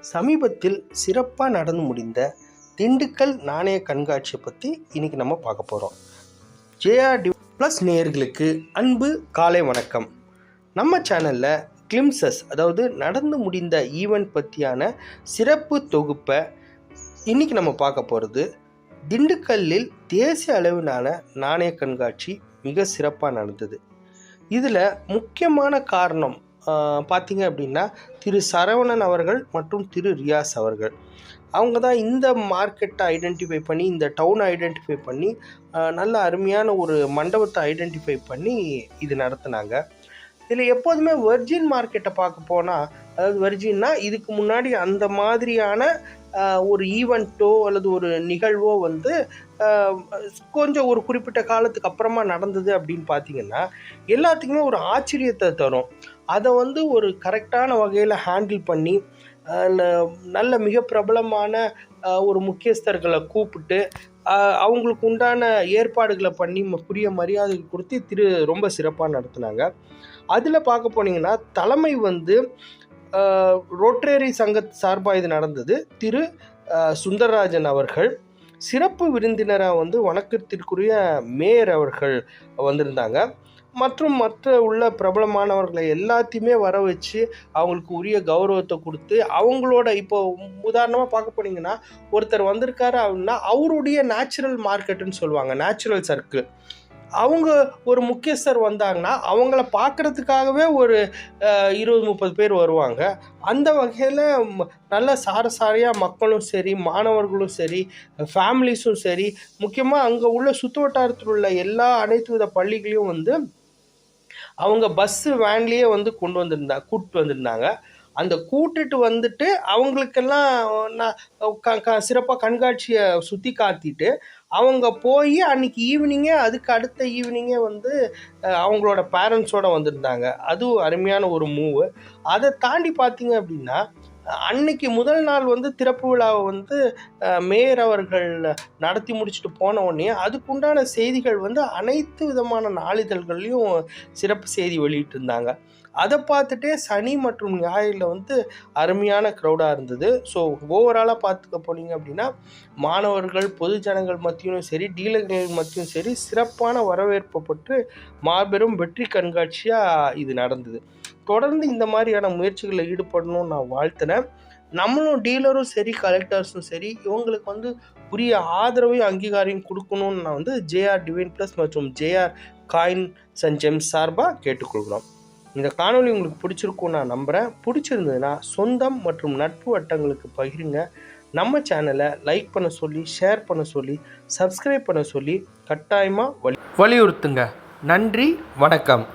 சமீபத்தில் சிறப்பாக நடந்து முடிந்த திண்டுக்கல் நாணய கண்காட்சியை பற்றி இன்றைக்கி நம்ம பார்க்க போகிறோம். ஜேஆர் ப்ளஸ் நேயர்களுக்கு அன்பு காலை வணக்கம். நம்ம சேனலில் கிளிம்சஸ், அதாவது நடந்து முடிந்த ஈவெண்ட் பற்றியான சிறப்பு தொகுப்பை இன்றைக்கி நம்ம பார்க்க போகிறது. திண்டுக்கல்லில் தேசிய அளவிலான நாணய கண்காட்சி மிக சிறப்பாக நடந்தது. இதில் முக்கியமான காரணம் பார்த்தீங்க அப்படின்னா திரு சரவணன் அவர்கள் மற்றும் திரு ரியாஸ் அவர்கள். அவங்க தான் இந்த மார்க்கெட்டை ஐடென்டிஃபை பண்ணி, இந்த டவுனை ஐடென்டிஃபை பண்ணி, நல்ல அருமையான ஒரு மண்டபத்தை ஐடென்டிஃபை பண்ணி இது நடத்துனாங்க. இதில் எப்போதுமே வெர்ஜின் மார்க்கெட்டை பார்க்க போனால், அதாவது வெர்ஜின்னா இதுக்கு முன்னாடி அந்த மாதிரியான ஒரு ஈவெண்ட்டோ அல்லது ஒரு நிகழ்வோ கொஞ்சம் ஒரு குறிப்பிட்ட காலத்துக்கு அப்புறமா நடந்தது அப்படின்னு பார்த்தீங்கன்னா எல்லாத்துக்குமே ஒரு ஆச்சரியத்தை தரும். அதை ஒரு கரெக்டான வகையில் ஹேண்டில் பண்ணி நல்ல மிக பிரபலமான ஒரு முக்கியஸ்தர்களை கூப்பிட்டு அவங்களுக்கு உண்டான ஏற்பாடுகளை பண்ணி புரிய மரியாதை கொடுத்து ரொம்ப சிறப்பாக நடத்துனாங்க. அதில் பார்க்க போனீங்கன்னா தலைமை ரோட்டரி சங்க சார்பாக இது நடந்தது. திரு சுந்தரராஜன் அவர்கள் சிறப்பு விருந்தினராக வணக்கத்திற்குரிய மேயர் அவர்கள் வந்திருந்தாங்க. மற்றும் மற்ற உள்ள பிரபலமானவர்களை எல்லாத்தையுமே வர வச்சு அவங்களுக்கு உரிய கௌரவத்தை கொடுத்து அவங்களோட இப்போ உதாரணமாக பார்க்க போனீங்கன்னா ஒருத்தர் வந்திருக்காரு அப்படின்னா அவருடைய நேச்சுரல் மார்க்கெட்டுன்னு சொல்லுவாங்க, நேச்சுரல் சர்க்கிள். அவங்க ஒரு முக்கியஸ்தர் வந்தாங்கன்னா அவங்கள பார்க்குறதுக்காகவே ஒரு 20-30 பேர் வருவாங்க. அந்த வகையில் நல்ல சாரசாரியாக மக்களும் சரி, மாணவர்களும் சரி, ஃபேமிலிஸும் சரி, முக்கியமாக அங்கே உள்ள சுற்று வட்டாரத்தில் உள்ள அனைத்து வித பள்ளிகளையும் அவங்க பஸ்ஸு வேன்லேயே கூப்பிட்டு வந்திருந்தாங்க. அந்த கூட்டிட்டு வந்துட்டு அவங்களுக்கெல்லாம் சிறப்பாக கண்காட்சியை சுற்றி காத்திட்டு அவங்க போய் அன்றைக்கி ஈவினிங்கே, அதுக்கு அடுத்த ஈவினிங்கே அவங்களோட பேரண்ட்ஸோடு வந்திருந்தாங்க. அதுவும் அருமையான ஒரு மூவு. அதை தாண்டி பார்த்தீங்க அப்படின்னா அன்னைக்கு முதல் நாள் திறப்பு விழாவை மேயர் அவர்கள் நடத்தி முடிச்சுட்டு போன உடனே அதுக்குண்டான செய்திகள் அனைத்து விதமான நாளிதழ்கள்லையும் சிறப்பு செய்தி வெளியிட்டு இருந்தாங்க. அதை பார்த்துட்டே சனி மற்றும் ஞாயிறில் அருமையான க்ரௌடாக இருந்தது. ஸோ ஓவராலாக பார்த்துக்க போனீங்க அப்படின்னா மாணவர்கள், பொது ஜனங்கள் மத்தியும் சரி, டீலர்கள் மத்தியும் சரி சிறப்பான வரவேற்பு பெற்று மாபெரும் வெற்றி கண்காட்சியாக இது நடந்தது. தொடர்ந்து இந்த மாதிரியான முயற்சிகளில் ஈடுபடணும்னு நான் வாழ்த்தினேன். நம்மளும் டீலரும் சரி, கலெக்டர்ஸும் சரி இவங்களுக்கு உரிய ஆதரவையும் அங்கீகாரம் கொடுக்கணும்னு நான் ஜேஆர் டிவைன் ப்ளஸ் மற்றும் ஜேஆர் காயின்ஸ் அண்ட் ஜெம்ஸ் சார்பாக கேட்டுக்கொள்கிறோம். இந்த காணொலி உங்களுக்கு பிடிச்சிருக்கும்னு நான் நம்புகிறேன். பிடிச்சிருந்ததுன்னா சொந்தம் மற்றும் நட்பு வட்டங்களுக்கு பகிருங்க. நம்ம சேனலை லைக் பண்ண சொல்லி, ஷேர் பண்ண சொல்லி, சப்ஸ்கிரைப் பண்ண சொல்லி கட்டாயமாக வலியுறுத்துங்க. நன்றி, வணக்கம்.